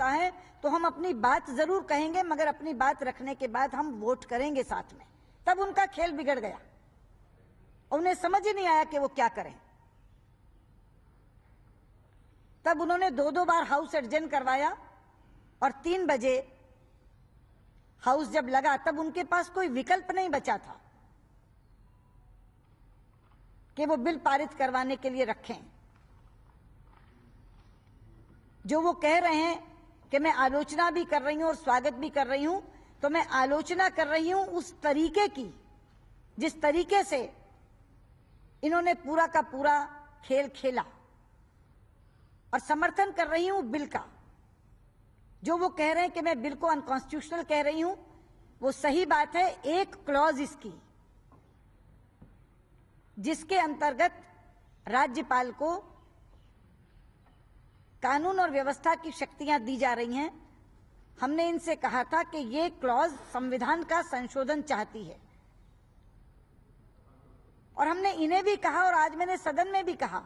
रखा है तो हम अपनी बात जरूर कहेंगे, मगर अपनी बात रखने के बाद हम वोट करेंगे साथ में। तब उनका खेल बिगड़ गया, उन्हें समझ ही नहीं आया कि वो क्या करें। तब उन्होंने 2-2 बार हाउस एडजर्न करवाया और 3 बजे हाउस जब लगा तब उनके पास कोई विकल्प नहीं बचा था कि वो बिल पारित करवाने के लिए रखें। जो वो कह रहे हैं कि मैं आलोचना भी कर रही हूं और स्वागत भी कर रही हूं, तो मैं आलोचना कर रही हूं उस तरीके की जिस तरीके से इन्होंने पूरा का पूरा खेल खेला, और समर्थन कर रही हूं बिल का। जो वो कह रहे हैं कि मैं बिल को अनकॉन्स्टिट्यूशनल कह रही हूं, वो सही बात है। एक क्लॉज इसकी जिसके अंतर्गत राज्यपाल को कानून और व्यवस्था की शक्तियां दी जा रही हैं। हमने इनसे कहा था कि ये क्लॉज संविधान का संशोधन चाहती है, और हमने इन्हें भी कहा और आज मैंने सदन में भी कहा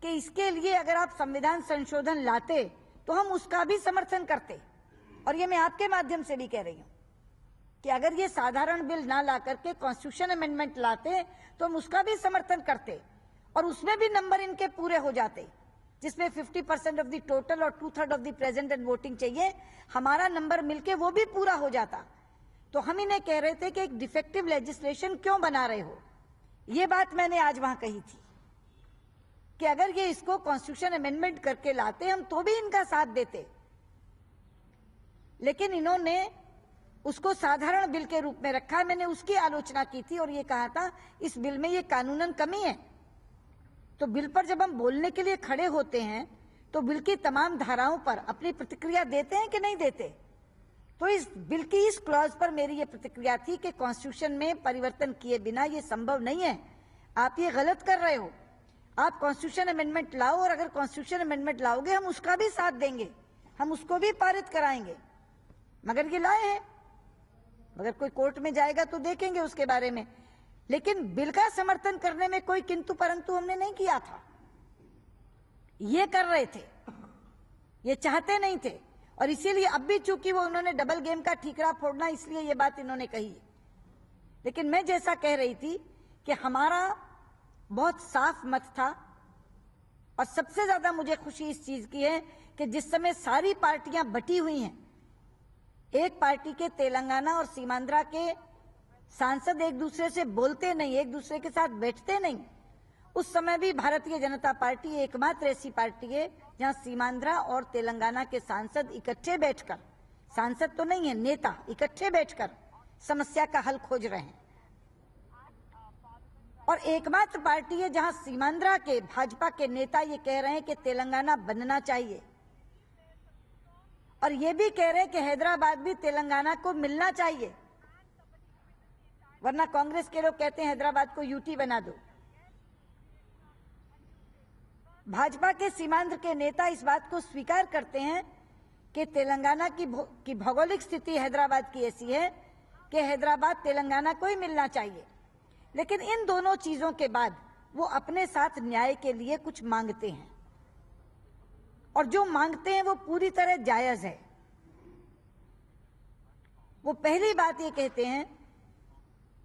कि इसके लिए अगर आप संविधान संशोधन लाते तो हम उसका भी समर्थन करते। और ये मैं आपके माध्यम से भी कह रही हूं कि अगर ये साधारण बिल ना ला करके कॉन्स्टिट्यूशन अमेंडमेंट लाते तो हम उसका भी समर्थन करते, और उसमें भी नंबर इनके पूरे हो जाते, जिसमें 50% ऑफ द टोटल और 2/3 of the present and voting चाहिए। हमारा नंबर मिलके वो भी पूरा हो जाता। तो हम इन्हें कह रहे थे कि एक डिफेक्टिव लेजिस्लेशन क्यों बना रहे हो। ये बात मैंने आज वहां कही थी कि अगर ये इसको कॉन्स्टिट्यूशन अमेंडमेंट करके लाते हम तो भी इनका साथ देते, लेकिन इन्होंने उसको साधारण बिल के रूप में रखा। मैंने उसकी आलोचना की थी और ये कहा था इस बिल में ये कानूनन कमी है। तो बिल पर जब हम बोलने के लिए खड़े होते हैं तो बिल की तमाम धाराओं पर अपनी प्रतिक्रिया देते हैं कि नहीं देते। तो इस बिल की इस क्लॉज पर मेरी ये प्रतिक्रिया थी कि कॉन्स्टिट्यूशन में परिवर्तन किए बिना ये संभव नहीं है, आप ये गलत कर रहे हो। आप कॉन्स्टिट्यूशन अमेंडमेंट लाओ, और अगर कॉन्स्टिट्यूशन अमेंडमेंट लाओगे हम उसका भी साथ देंगे, हम उसको भी पारित कराएंगे। मगर ये लाए हैं, अगर कोई कोर्ट में जाएगा तो देखेंगे उसके बारे में, लेकिन बिल का समर्थन करने में कोई किंतु परंतु हमने नहीं किया था। ये कर रहे थे, ये चाहते नहीं थे, और इसीलिए अब भी चूंकि वो उन्होंने डबल गेम का ठीकरा फोड़ना, इसलिए ये बात इन्होंने कही। लेकिन मैं जैसा कह रही थी कि हमारा बहुत साफ मत था, और सबसे ज्यादा मुझे खुशी इस चीज की है कि जिस समय सारी पार्टियां बटी हुई हैं, एक पार्टी के तेलंगाना और सीमांध्र के सांसद एक दूसरे से बोलते नहीं, एक दूसरे के साथ बैठते नहीं, उस समय भी भारतीय जनता पार्टी एकमात्र ऐसी पार्टी है जहां सीमांध्र और तेलंगाना के सांसद इकट्ठे बैठकर, सांसद तो नहीं है, नेता इकट्ठे बैठकर समस्या का हल खोज रहे हैं। और एकमात्र पार्टी है जहां सीमांध्र के भाजपा के नेता ये कह रहे हैं कि तेलंगाना बनना चाहिए, और ये भी कह रहे हैं कि हैदराबाद भी तेलंगाना को मिलना चाहिए, वरना कांग्रेस के लोग कहते हैं हैदराबाद को यूटी बना दो। भाजपा के सीमांध्र के नेता इस बात को स्वीकार करते हैं कि तेलंगाना की भौगोलिक स्थिति हैदराबाद की ऐसी है कि हैदराबाद तेलंगाना को ही मिलना चाहिए। लेकिन इन दोनों चीजों के बाद वो अपने साथ न्याय के लिए कुछ मांगते हैं, और जो मांगते हैं वो पूरी तरह जायज है। वो पहली बात ये कहते हैं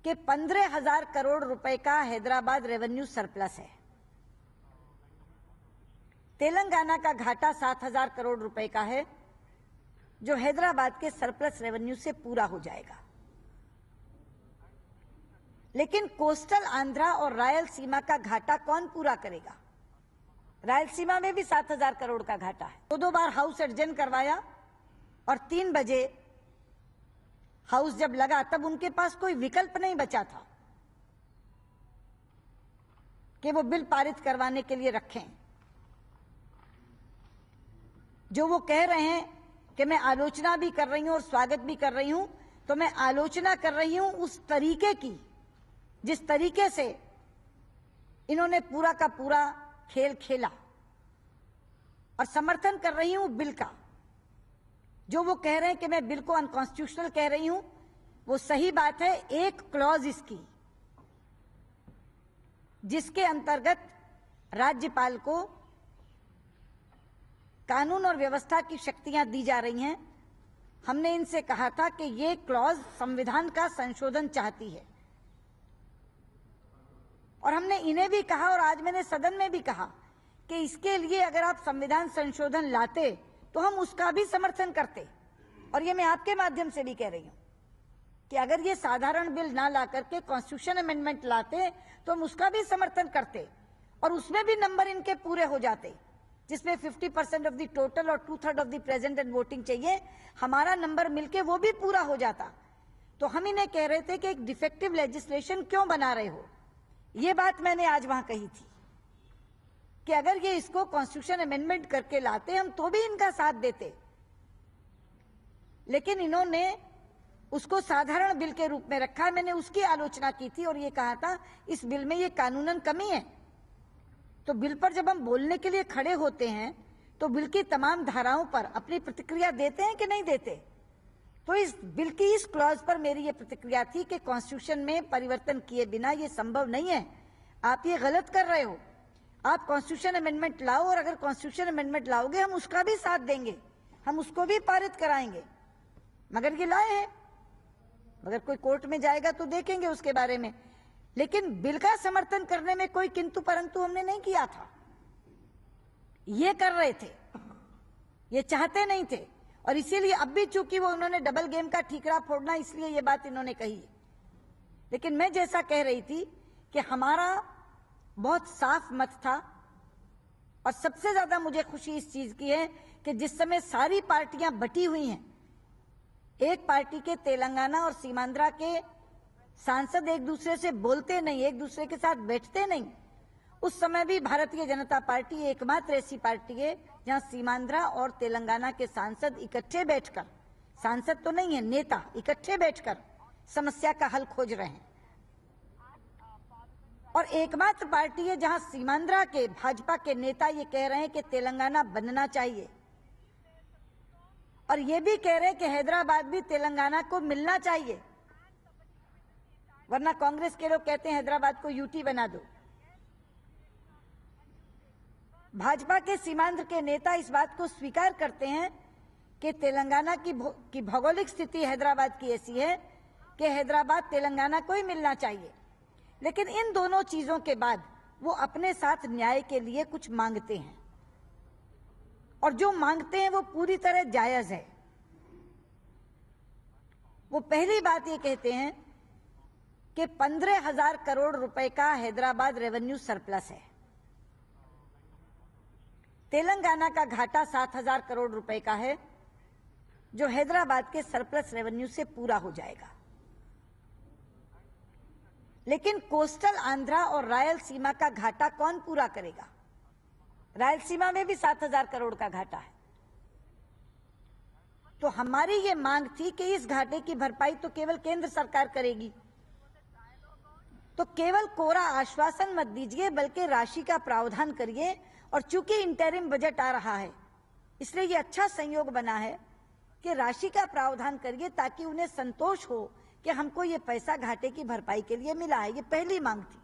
कि 15,000 करोड़ रुपए का हैदराबाद रेवेन्यू सरप्लस है। तेलंगाना का घाटा 7,000 करोड़ रुपए का है, जो हैदराबाद के सरप्लस रेवेन्यू से पूरा हो जाएगा। लेकिन कोस्टल आंध्रा और रायलसीमा का घाटा कौन पूरा करेगा? रायलसीमा में भी 7,000 करोड़ का घाटा है। 2 बार हाउस एडजर्न करवाया, और 3 बजे हाउस जब लगा तब उनके पास कोई विकल्प नहीं बचा था कि वो बिल पारित करवाने के लिए रखें। जो वो कह रहे हैं कि मैं आलोचना भी कर रही हूं और स्वागत भी कर रही हूं, तो मैं आलोचना कर रही हूं उस तरीके की जिस तरीके से इन्होंने पूरा का पूरा खेल खेला, और समर्थन कर रही हूं बिल का। जो वो कह रहे हैं कि मैं बिल को अनकॉन्स्टिट्यूशनल कह रही हूं, वो सही बात है। एक क्लॉज इसकी जिसके अंतर्गत राज्यपाल को कानून और व्यवस्था की शक्तियां दी जा रही हैं। हमने इनसे कहा था कि ये क्लॉज संविधान का संशोधन चाहती है, और हमने इन्हें भी कहा और आज मैंने सदन में भी कहा कि इसके लिए अगर आप संविधान संशोधन लाते तो हम उसका भी समर्थन करते। और ये मैं आपके माध्यम से भी कह रही हूं कि अगर ये साधारण बिल ना ला करके कॉन्स्टिट्यूशन अमेंडमेंट लाते तो हम उसका भी समर्थन करते, और उसमें भी नंबर इनके पूरे हो जाते, जिसमें 50% ऑफ द टोटल और 2/3 of the present and voting चाहिए, हमारा नंबर मिलके वो भी पूरा हो जाता। तो हम इन्हें कह रहे थे कि एक डिफेक्टिव लेजिस्लेशन क्यों बना रहे हो। ये बात मैंने आज वहां कही थी कि अगर ये इसको कॉन्स्टिट्यूशन अमेंडमेंट करके लाते हम तो भी इनका साथ देते, लेकिन इन्होंने उसको साधारण बिल के रूप में रखा। मैंने उसकी आलोचना की थी और ये कहा था इस बिल में ये कानूनन कमी है। तो बिल पर जब हम बोलने के लिए खड़े होते हैं तो बिल की तमाम धाराओं पर अपनी प्रतिक्रिया देते हैं कि नहीं देते। तो इस बिल की इस क्लॉज पर मेरी ये प्रतिक्रिया थी कि कॉन्स्टिट्यूशन में परिवर्तन किए बिना ये संभव नहीं है, आप ये गलत कर रहे हो। आप कॉन्स्टिट्यूशन अमेंडमेंट लाओ, और अगर कॉन्स्टिट्यूशन अमेंडमेंट लाओगे हम उसका भी साथ देंगे, हम उसको भी पारित कराएंगे। मगर ये लाए हैं, मगर कोई कोर्ट में जाएगा तो देखेंगे उसके बारे में, लेकिन बिल का समर्थन करने में कोई किंतु परंतु हमने नहीं किया था। ये कर रहे थे, ये चाहते नहीं थे, और इसीलिए अब भी चूंकि वो उन्होंने डबल गेम का ठीकरा फोड़ना, इसलिए ये बात इन्होंने कही। लेकिन मैं जैसा कह रही थी कि हमारा बहुत साफ मत था, और सबसे ज्यादा मुझे खुशी इस चीज की है कि जिस समय सारी पार्टियां बटी हुई हैं, एक पार्टी के तेलंगाना और सीमांध्रा के सांसद एक दूसरे से बोलते नहीं, एक दूसरे के साथ बैठते नहीं, उस समय भी भारतीय जनता पार्टी एकमात्र ऐसी पार्टी है जहां सीमांध्रा और तेलंगाना के सांसद इकट्ठे बैठकर, सांसद तो नहीं है, नेता इकट्ठे बैठकर समस्या का हल खोज रहे हैं। और एकमात्र पार्टी है जहां सीमांध्रा के भाजपा के नेता ये कह रहे हैं कि तेलंगाना बनना चाहिए, और ये भी कह रहे हैं कि हैदराबाद भी तेलंगाना को मिलना चाहिए, वरना कांग्रेस के लोग कहते हैं हैदराबाद को यूटी बना दो। भाजपा के सीमांध्र के नेता इस बात को स्वीकार करते हैं कि तेलंगाना की भौगोलिक स्थिति हैदराबाद की ऐसी है कि हैदराबाद तेलंगाना को ही मिलना चाहिए। लेकिन इन दोनों चीजों के बाद वो अपने साथ न्याय के लिए कुछ मांगते हैं, और जो मांगते हैं वो पूरी तरह जायज है। वो पहली बात ये कहते हैं कि 15,000 करोड़ रुपए का हैदराबाद रेवेन्यू सरप्लस है, तेलंगाना का घाटा 7,000 करोड़ रुपए का है, जो हैदराबाद के सरप्लस रेवेन्यू से पूरा हो जाएगा। लेकिन कोस्टल आंध्रा और रायलसीमा का घाटा कौन पूरा करेगा? रायलसीमा में भी 7,000 करोड़ का घाटा है। तो हमारी ये मांग थी कि इस घाटे की भरपाई तो केवल केंद्र सरकार करेगी, तो केवल कोरा आश्वासन मत दीजिए, बल्कि राशि का प्रावधान करिए। और चूंकि इंटरिम बजट आ रहा है, इसलिए ये अच्छा संयोग बना है कि राशि का प्रावधान करिए, ताकि उन्हें संतोष हो कि हमको ये पैसा घाटे की भरपाई के लिए मिला है। ये पहली मांग थी।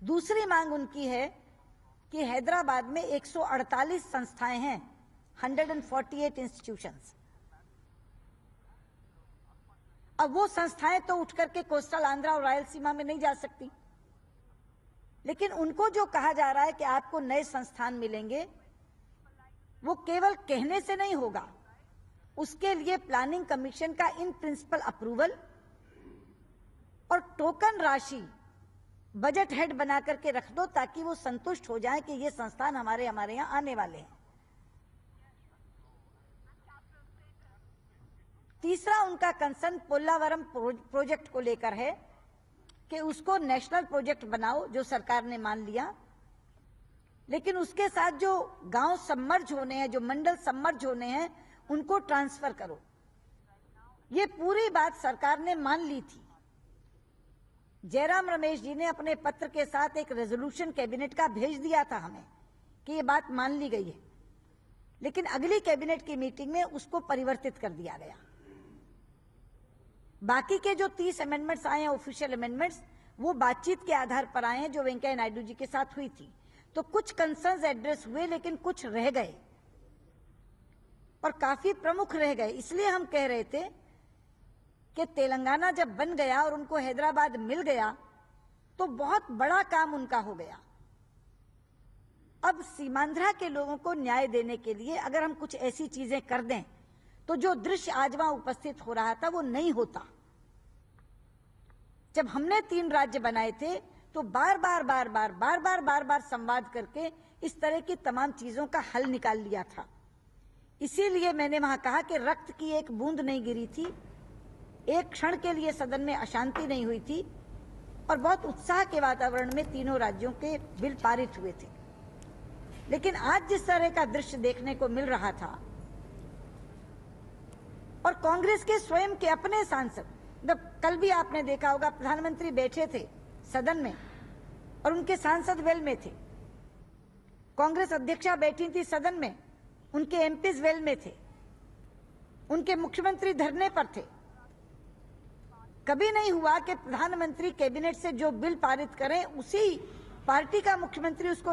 दूसरी मांग उनकी है कि हैदराबाद में 148 संस्थाएं हैं, 148 इंस्टीट्यूशंस। अब वो संस्थाएं तो उठ करके कोस्टल आंध्रा और रायलसीमा में नहीं जा सकती, लेकिन उनको जो कहा जा रहा है कि आपको नए संस्थान मिलेंगे, वो केवल कहने से नहीं होगा। उसके लिए प्लानिंग कमीशन का इन प्रिंसिपल अप्रूवल और टोकन राशि बजट हेड बना करके रख दो, ताकि वो संतुष्ट हो जाए कि ये संस्थान हमारे यहां आने वाले हैं। तीसरा उनका कंसर्न पोल्लावरम प्रोजेक्ट को लेकर है कि उसको नेशनल प्रोजेक्ट बनाओ, जो सरकार ने मान लिया, लेकिन उसके साथ जो गांव सबमर्ज होने हैं, जो मंडल सबमर्ज होने हैं, उनको ट्रांसफर करो। ये पूरी बात सरकार ने मान ली थी। जयराम रमेश जी ने अपने पत्र के साथ एक रेजोल्यूशन कैबिनेट का भेज दिया था हमें कि ये बात मान ली गई है, लेकिन अगली कैबिनेट की मीटिंग में उसको परिवर्तित कर दिया गया। बाकी के जो 30 अमेंडमेंट्स आए हैं, ऑफिशियल अमेंडमेंट्स, वो बातचीत के आधार पर आए हैं, जो वेंकैया नायडू जी के साथ हुई थी। तो कुछ कंसर्न्स एड्रेस हुए, लेकिन कुछ रह गए और काफी प्रमुख रह गए। इसलिए हम कह रहे थे कि तेलंगाना जब बन गया और उनको हैदराबाद मिल गया तो बहुत बड़ा काम उनका हो गया। अब सीमांध्रा के लोगों को न्याय देने के लिए अगर हम कुछ ऐसी चीजें कर दें तो जो दृश्य आज वहां उपस्थित हो रहा था वो नहीं होता। जब हमने 3 राज्य बनाए थे तो बार बार संवाद करके इस तरह की तमाम चीजों का हल निकाल लिया था। इसीलिए मैंने वहां कहा कि रक्त की एक बूंद नहीं गिरी थी, एक क्षण के लिए सदन में अशांति नहीं हुई थी और बहुत उत्साह के वातावरण में तीनों राज्यों के बिल पारित हुए थे। लेकिन आज जिस तरह का दृश्य देखने को मिल रहा था और कांग्रेस के स्वयं के अपने सांसद, कल भी आपने देखा होगा प्रधानमंत्री बैठे थे सदन में और उनके सांसद वेल में थे, कांग्रेस अध्यक्षा बैठी थी सदन में, उनके एमपीज वेल में थे, उनके मुख्यमंत्री धरने पर थे। कभी नहीं हुआ कि प्रधानमंत्री कैबिनेट से जो बिल पारित करें उसी पार्टी का मुख्यमंत्री उसको